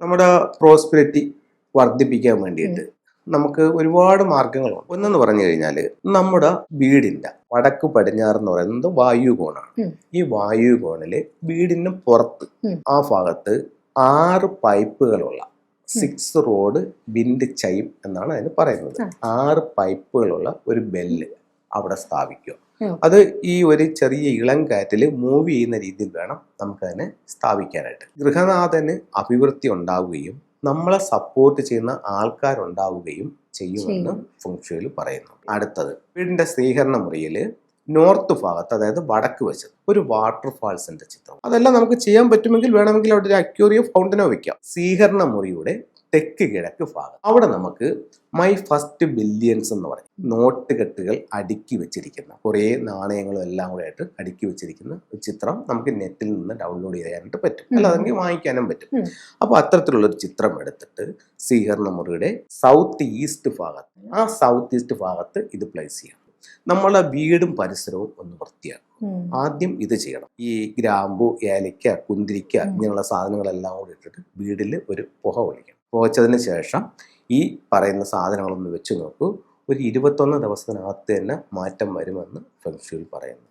നമ്മുടെ പ്രോസ്പെരിറ്റി വർദ്ധിപ്പിക്കാൻ വേണ്ടിയിട്ട് നമുക്ക് ഒരുപാട് മാർഗങ്ങളുണ്ട്. ഒന്നെന്ന് പറഞ്ഞു കഴിഞ്ഞാൽ നമ്മുടെ വീടിന്റെ വടക്ക് പടിഞ്ഞാറ് എന്ന് പറയുന്നത് വായുകോണാണ്. ഈ വായുകോണില് വീടിന് പുറത്ത് ആ ഭാഗത്ത് 6 പൈപ്പുകളുള്ള 6 റോഡ് വിൻഡ് ചൈം എന്നാണ് അതിന് പറയുന്നത്. 6 പൈപ്പുകളുള്ള ഒരു ബെല്ല് അവിടെ സ്ഥാപിക്കുക. അത് ഈ ഒരു ചെറിയ ഇളം കാറ്റിൽ മൂവ് ചെയ്യുന്ന രീതിയിൽ വേണം നമുക്കതിനെ സ്ഥാപിക്കാനായിട്ട്. ഗൃഹനാഥന് അഭിവൃദ്ധി ഉണ്ടാവുകയും നമ്മളെ സപ്പോർട്ട് ചെയ്യുന്ന ആൾക്കാരുണ്ടാവുകയും ചെയ്യുമെന്ന് ഫെങ്ഷുയിൽ പറയുന്നു. അടുത്തത്, വീടിന്റെ സ്വീകരണ മുറിയിൽ നോർത്ത് ഭാഗത്ത്, അതായത് വടക്ക് വശത്ത് ഒരു വാട്ടർഫാൾസിന്റെ ചിത്രം. അതെല്ലാം നമുക്ക് ചെയ്യാൻ പറ്റുമെങ്കിൽ വേണമെങ്കിൽ അവിടെ ഒരു അക്വേറിയോ ഫൗണ്ടനോ വെക്കാം. സ്വീകരണ മുറിയുടെ തെക്ക് കിഴക്ക് ഭാഗം, അവിടെ നമുക്ക് മൈ ഫസ്റ്റ് ബില്യൻസ് എന്ന് പറയും നോട്ട് കെട്ടുകൾ അടുക്കി വെച്ചിരിക്കുന്ന കുറേ നാണയങ്ങളും എല്ലാം കൂടെ ആയിട്ട് അടുക്കി വെച്ചിരിക്കുന്ന ഒരു ചിത്രം നമുക്ക് നെറ്റിൽ നിന്ന് ഡൗൺലോഡ് ചെയ്യാനായിട്ട് പറ്റും, അല്ലാതെങ്കിൽ വാങ്ങിക്കാനും പറ്റും. അപ്പോൾ അത്തരത്തിലുള്ളൊരു ചിത്രം എടുത്തിട്ട് സ്വീകരണ മുറിയുടെ സൗത്ത് ഈസ്റ്റ് ഭാഗത്ത്, ആ സൗത്ത് ഈസ്റ്റ് ഭാഗത്ത് ഇത് പ്ലേസ് ചെയ്യാം. നമ്മളെ വീടും പരിസരവും ഒന്ന് വൃത്തിയാക്കും. ആദ്യം ഇത് ചെയ്യണം. ഈ ഗ്രാമ്പു, ഏലക്ക, കുന്തിരിക്ക ഇങ്ങനെയുള്ള സാധനങ്ങളെല്ലാം കൂടി ഇട്ടിട്ട് വീട്ടിൽ ഒരു പുക ഒഴിക്കണം. പുകച്ചതിന് ശേഷം ഈ പറയുന്ന സാധനങ്ങളൊന്ന് വെച്ച് നോക്കൂ. ഒരു 21 ദിവസത്തിനകത്ത് തന്നെ മാറ്റം വരുമെന്ന് ഫെങ്ഷുയിൽ പറയുന്നു.